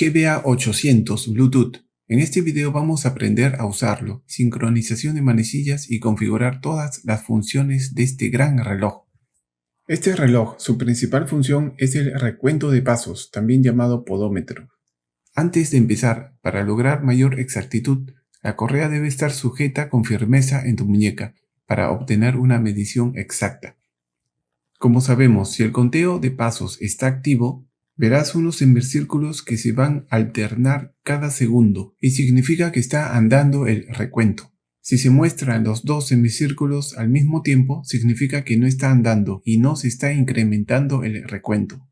GBA800 Bluetooth. En este video vamos a aprender a usarlo, sincronización de manecillas y configurar todas las funciones de este gran reloj. Este reloj, su principal función es el recuento de pasos, también llamado podómetro. Antes de empezar, para lograr mayor exactitud, la correa debe estar sujeta con firmeza en tu muñeca para obtener una medición exacta. Como sabemos, si el conteo de pasos está activo, verás unos semicírculos que se van a alternar cada segundo y significa que está andando el recuento. Si se muestran los dos semicírculos al mismo tiempo, significa que no está andando y no se está incrementando el recuento.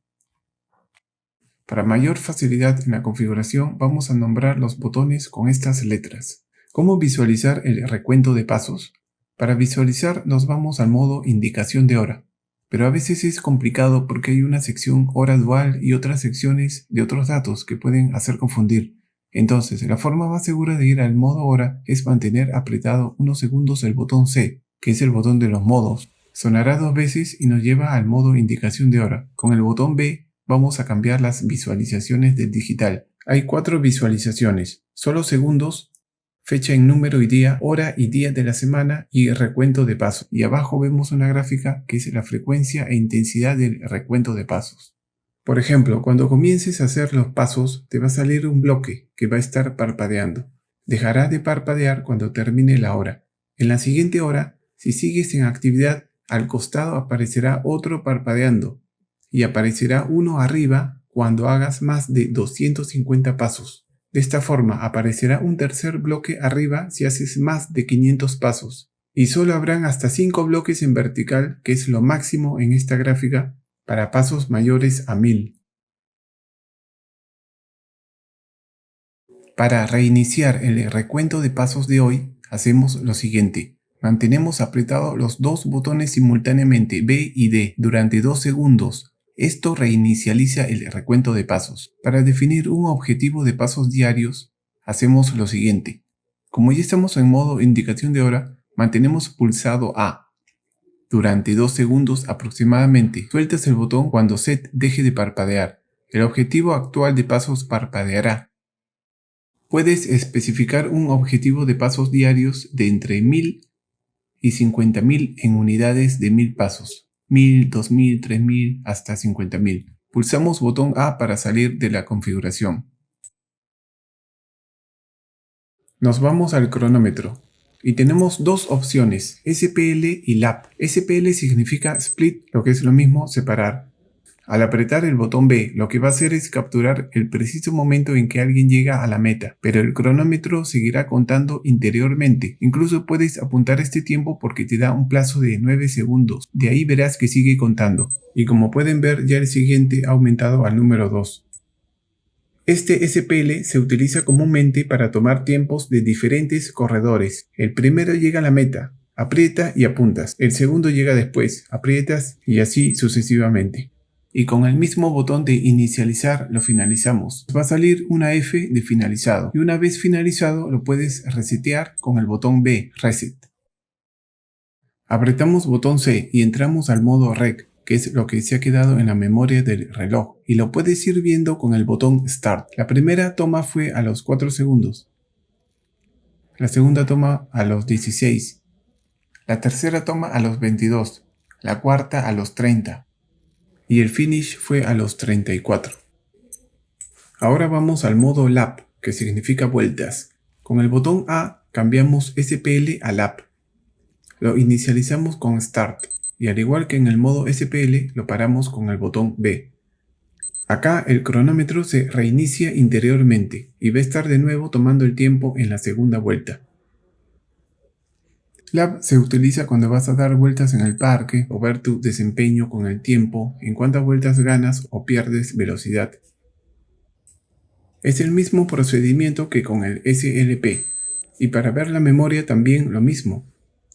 Para mayor facilidad en la configuración, vamos a nombrar los botones con estas letras. ¿Cómo visualizar el recuento de pasos? Para visualizar nos vamos al modo indicación de hora. Pero a veces es complicado porque hay una sección hora dual y otras secciones de otros datos que pueden hacer confundir. Entonces, la forma más segura de ir al modo hora es mantener apretado unos segundos el botón C, que es el botón de los modos. Sonará 2 veces y nos lleva al modo indicación de hora. Con el botón B vamos a cambiar las visualizaciones del digital. Hay 4 visualizaciones, solo segundos, fecha en número y día, hora y día de la semana y recuento de pasos. Y abajo vemos una gráfica que es la frecuencia e intensidad del recuento de pasos. Por ejemplo, cuando comiences a hacer los pasos, te va a salir un bloque que va a estar parpadeando. Dejará de parpadear cuando termine la hora. En la siguiente hora, si sigues en actividad, al costado aparecerá otro parpadeando y aparecerá uno arriba cuando hagas más de 250 pasos. De esta forma aparecerá un tercer bloque arriba si haces más de 500 pasos. Y solo habrán hasta 5 bloques en vertical, que es lo máximo en esta gráfica, para pasos mayores a 1000. Para reiniciar el recuento de pasos de hoy, hacemos lo siguiente. Mantenemos apretados los dos botones simultáneamente B y D durante 2 segundos. Esto reinicializa el recuento de pasos. Para definir un objetivo de pasos diarios, hacemos lo siguiente. Como ya estamos en modo indicación de hora, mantenemos pulsado A durante 2 segundos aproximadamente. Sueltas el botón cuando set deje de parpadear. El objetivo actual de pasos parpadeará. Puedes especificar un objetivo de pasos diarios de entre 1000 y 50.000 en unidades de 1000 pasos. 1000, 2000, 3000 hasta 50.000. Pulsamos botón A para salir de la configuración. Nos vamos al cronómetro y tenemos dos opciones, SPL y LAP. SPL significa split, lo que es lo mismo separar. Al apretar el botón B, lo que va a hacer es capturar el preciso momento en que alguien llega a la meta, pero el cronómetro seguirá contando interiormente. Incluso puedes apuntar este tiempo porque te da un plazo de 9 segundos. De ahí verás que sigue contando. Y como pueden ver, ya el siguiente ha aumentado al número 2. Este SPL se utiliza comúnmente para tomar tiempos de diferentes corredores. El primero llega a la meta, aprieta y apuntas. El segundo llega después, aprietas y así sucesivamente. Y con el mismo botón de inicializar lo finalizamos. Va a salir una F de finalizado y una vez finalizado lo puedes resetear con el botón B, Reset. Apretamos botón C y entramos al modo Rec, que es lo que se ha quedado en la memoria del reloj, y lo puedes ir viendo con el botón Start. La primera toma fue a los 4 segundos, la segunda toma a los 16, la tercera toma a los 22, la cuarta a los 30. Y el finish fue a los 34. Ahora vamos al modo lap, que significa vueltas. Con el botón A cambiamos SPL a lap. Lo inicializamos con Start y al igual que en el modo SPL lo paramos con el botón B. Acá el cronómetro se reinicia interiormente y va a estar de nuevo tomando el tiempo en la segunda vuelta. Lap se utiliza cuando vas a dar vueltas en el parque o ver tu desempeño con el tiempo, en cuántas vueltas ganas o pierdes velocidad. Es el mismo procedimiento que con el SLP, y para ver la memoria también lo mismo.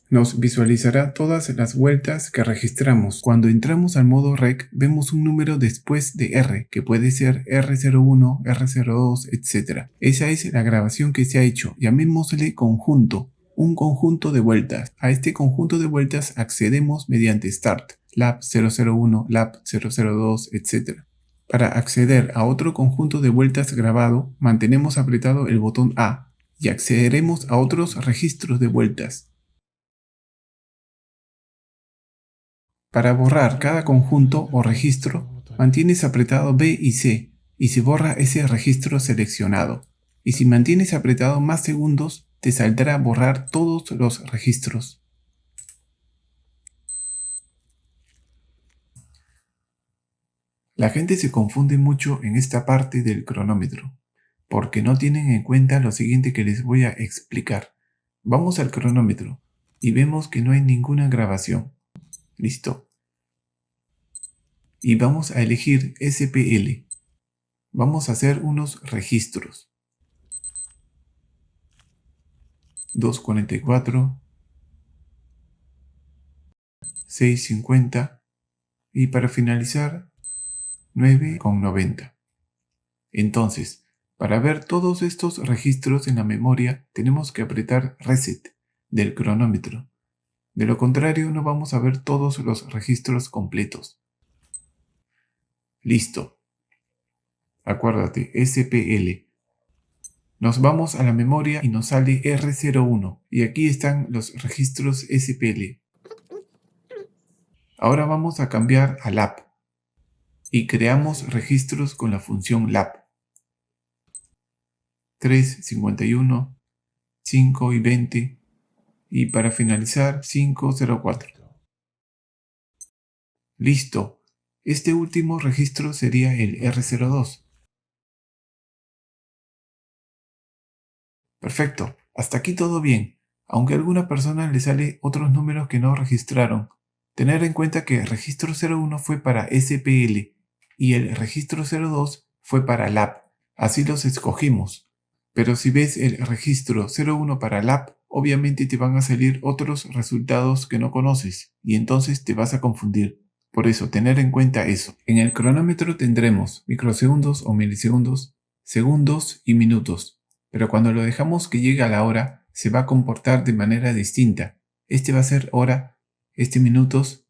Nos visualizará todas las vueltas que registramos. Cuando entramos al modo Rec vemos un número después de R, que puede ser R01, R02, etc. Esa es la grabación que se ha hecho. Llamémosle conjunto. Un conjunto de vueltas. A este conjunto de vueltas accedemos mediante Start, lap 001, lap 002, etc. Para acceder a otro conjunto de vueltas grabado, mantenemos apretado el botón A y accederemos a otros registros de vueltas. Para borrar cada conjunto o registro, mantienes apretado B y C y se borra ese registro seleccionado. Y si mantienes apretado más segundos, te saldrá borrar todos los registros. La gente se confunde mucho en esta parte del cronómetro, porque no tienen en cuenta lo siguiente que les voy a explicar. Vamos al cronómetro y vemos que no hay ninguna grabación. Listo. Y vamos a elegir SPL. Vamos a hacer unos registros. 2:44, 6:50 y para finalizar 9:90. Entonces, para ver todos estos registros en la memoria tenemos que apretar Reset del cronómetro. De lo contrario no vamos a ver todos los registros completos. Listo. Acuérdate, SPL. Nos vamos a la memoria y nos sale R01 y aquí están los registros SPL. Ahora vamos a cambiar a LAP y creamos registros con la función LAP. 3:51, 5:20 y para finalizar 5:04. Listo. Este último registro sería el R02. Perfecto. Hasta aquí todo bien. Aunque a alguna persona le sale otros números que no registraron. Tener en cuenta que el registro 01 fue para SPL y el registro 02 fue para LAP. Así los escogimos. Pero si ves el registro 01 para LAP, obviamente te van a salir otros resultados que no conoces y entonces te vas a confundir. Por eso, tener en cuenta eso. En el cronómetro tendremos microsegundos o milisegundos, segundos y minutos. Pero cuando lo dejamos que llegue a la hora, se va a comportar de manera distinta. Este va a ser hora, este minutos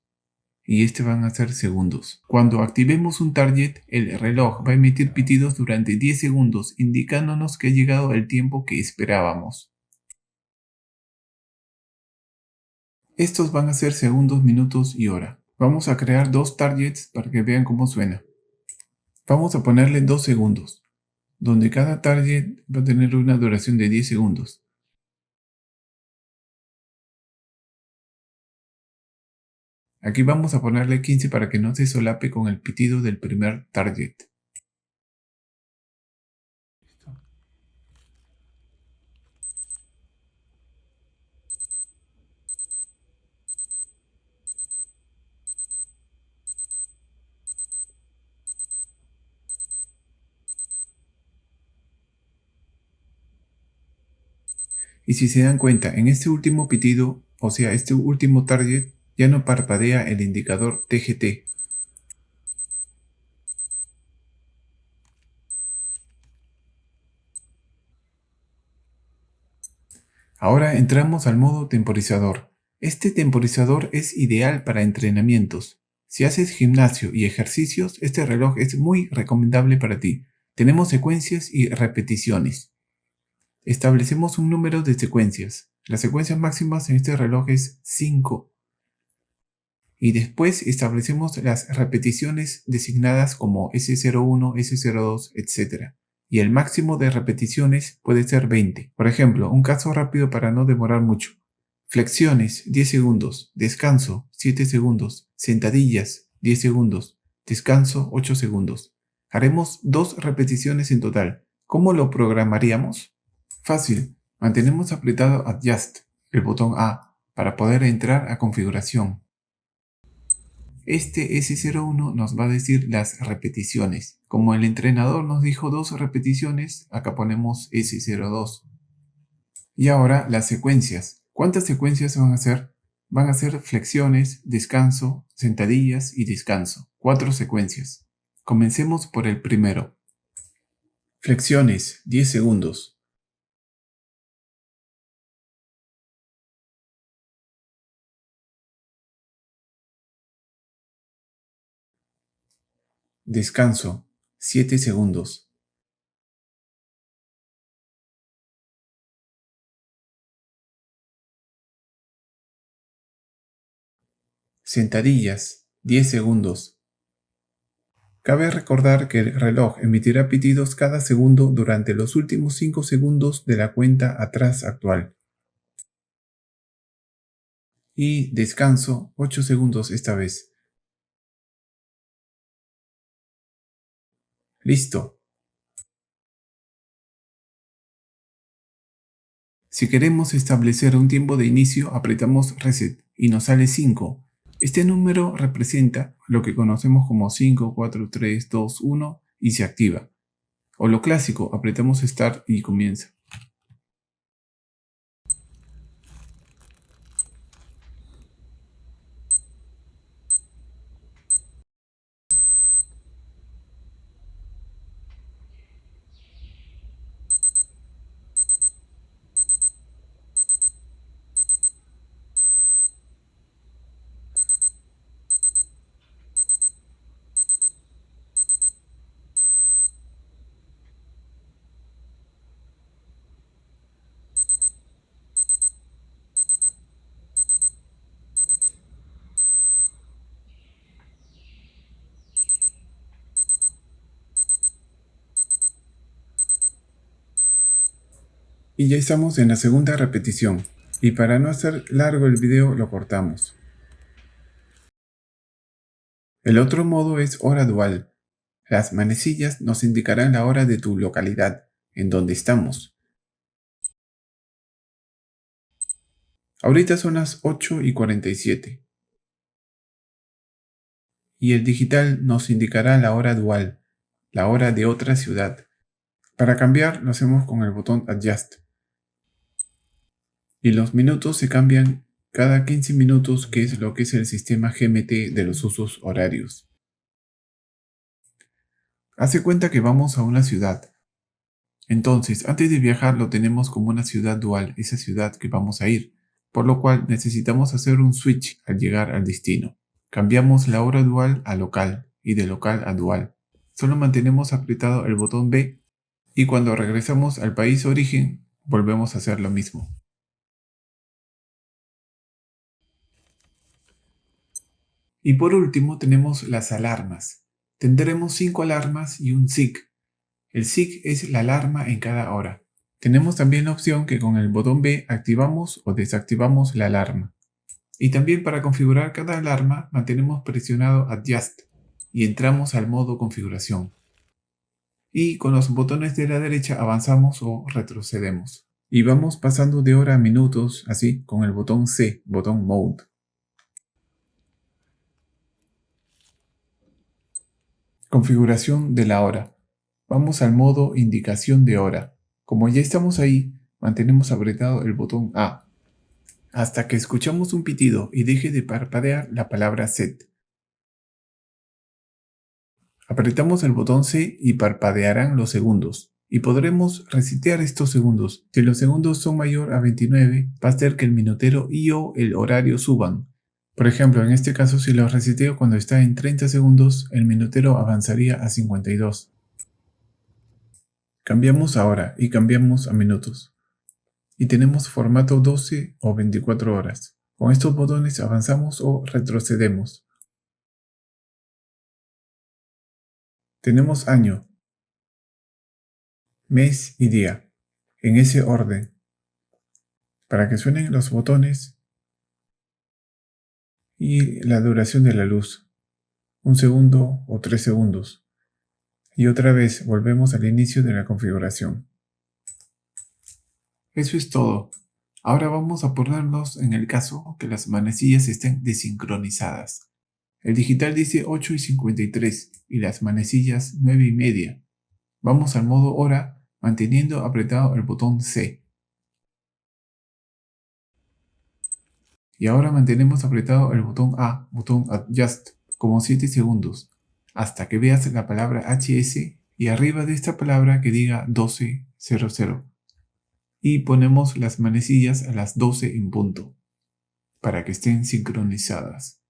y este van a ser segundos. Cuando activemos un target, el reloj va a emitir pitidos durante 10 segundos, indicándonos que ha llegado el tiempo que esperábamos. Estos van a ser segundos, minutos y hora. Vamos a crear dos targets para que vean cómo suena. Vamos a ponerle 2 segundos, donde cada target va a tener una duración de 10 segundos. Aquí vamos a ponerle 15 para que no se solape con el pitido del primer target. Y si se dan cuenta, en este último pitido, o sea, este último target, ya no parpadea el indicador TGT. Ahora entramos al modo temporizador. Este temporizador es ideal para entrenamientos. Si haces gimnasio y ejercicios, este reloj es muy recomendable para ti. Tenemos secuencias y repeticiones. Establecemos un número de secuencias. Las secuencias máximas en este reloj es 5. Y después establecemos las repeticiones designadas como S01, S02, etc. Y el máximo de repeticiones puede ser 20. Por ejemplo, un caso rápido para no demorar mucho. Flexiones, 10 segundos. Descanso, 7 segundos. Sentadillas, 10 segundos. Descanso, 8 segundos. Haremos 2 repeticiones en total. ¿Cómo lo programaríamos? Fácil. Mantenemos apretado Adjust, el botón A, para poder entrar a configuración. Este S01 nos va a decir las repeticiones. Como el entrenador nos dijo 2 repeticiones, acá ponemos S02. Y ahora las secuencias. ¿Cuántas secuencias van a ser? Van a ser flexiones, descanso, sentadillas y descanso. 4 secuencias. Comencemos por el primero. Flexiones, 10 segundos. Descanso, 7 segundos. Sentadillas, 10 segundos. Cabe recordar que el reloj emitirá pitidos cada segundo durante los últimos 5 segundos de la cuenta atrás actual. Y descanso, 8 segundos esta vez. Listo. Si queremos establecer un tiempo de inicio, apretamos Reset y nos sale 5. Este número representa lo que conocemos como 5, 4, 3, 2, 1 y se activa. O lo clásico, apretamos Start y comienza. Y ya estamos en la segunda repetición. Y para no hacer largo el video lo cortamos. El otro modo es hora dual. Las manecillas nos indicarán la hora de tu localidad, en donde estamos. Ahorita son las 8:47. Y el digital nos indicará la hora dual, la hora de otra ciudad. Para cambiar lo hacemos con el botón Adjust. Y los minutos se cambian cada 15 minutos, que es lo que es el sistema GMT de los usos horarios. Hace cuenta que vamos a una ciudad. Entonces, antes de viajar lo tenemos como una ciudad dual, esa ciudad que vamos a ir, por lo cual necesitamos hacer un switch al llegar al destino. Cambiamos la hora dual a local y de local a dual. Solo mantenemos apretado el botón B y cuando regresamos al país origen volvemos a hacer lo mismo. Y por último tenemos las alarmas. Tendremos 5 alarmas y un SIG. El SIG es la alarma en cada hora. Tenemos también la opción que con el botón B activamos o desactivamos la alarma. Y también para configurar cada alarma mantenemos presionado Adjust y entramos al modo configuración. Y con los botones de la derecha avanzamos o retrocedemos. Y vamos pasando de hora a minutos, así con el botón C, botón Mode. Configuración de la hora. Vamos al modo indicación de hora. Como ya estamos ahí, mantenemos apretado el botón A hasta que escuchamos un pitido y deje de parpadear la palabra Set. Apretamos el botón C y parpadearán los segundos. Y podremos resetear estos segundos. Si los segundos son mayor a 29, va a hacer que el minutero y o el horario suban. Por ejemplo, en este caso, si lo reseteo cuando está en 30 segundos, el minutero avanzaría a 52. Cambiamos a hora y cambiamos a minutos. Y tenemos formato 12 o 24 horas. Con estos botones avanzamos o retrocedemos. Tenemos año, mes y día, en ese orden. Para que suenen los botones y la duración de la luz, 1 segundo o 3 segundos. Y otra vez volvemos al inicio de la configuración. Eso es todo. Ahora vamos a ponernos en el caso que las manecillas estén desincronizadas. El digital dice 8:53 y las manecillas 9:30. Vamos al modo hora manteniendo apretado el botón C. Y ahora mantenemos apretado el botón A, botón Adjust, como 7 segundos, hasta que veas la palabra HS y arriba de esta palabra que diga 12:00. Y ponemos las manecillas a las 12 en punto, para que estén sincronizadas.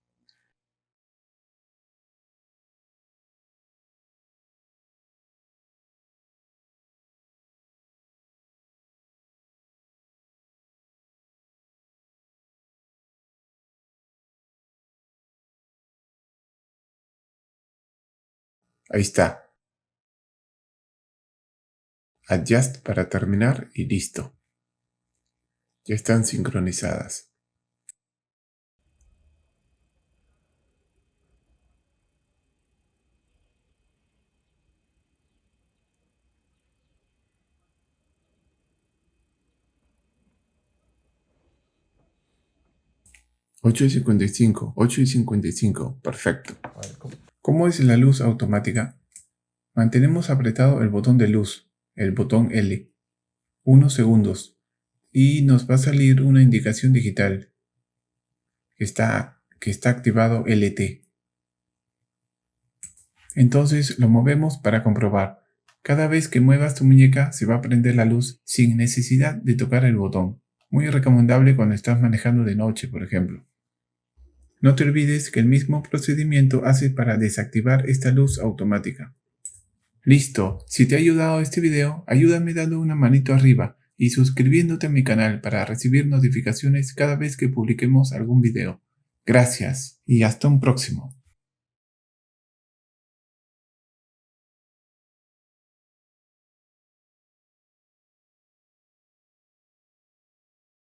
Ahí está. Adjust para terminar y listo. Ya están sincronizadas. Ocho y 55, 8 y 55, perfecto. ¿Cómo es la luz automática? Mantenemos apretado el botón de luz, el botón L, unos segundos, y nos va a salir una indicación digital que está activado LT. Entonces lo movemos para comprobar. Cada vez que muevas tu muñeca se va a prender la luz sin necesidad de tocar el botón. Muy recomendable cuando estás manejando de noche, por ejemplo. No te olvides que el mismo procedimiento hace para desactivar esta luz automática. Listo, si te ha ayudado este video, ayúdame dando una manito arriba y suscribiéndote a mi canal para recibir notificaciones cada vez que publiquemos algún video. Gracias y hasta un próximo.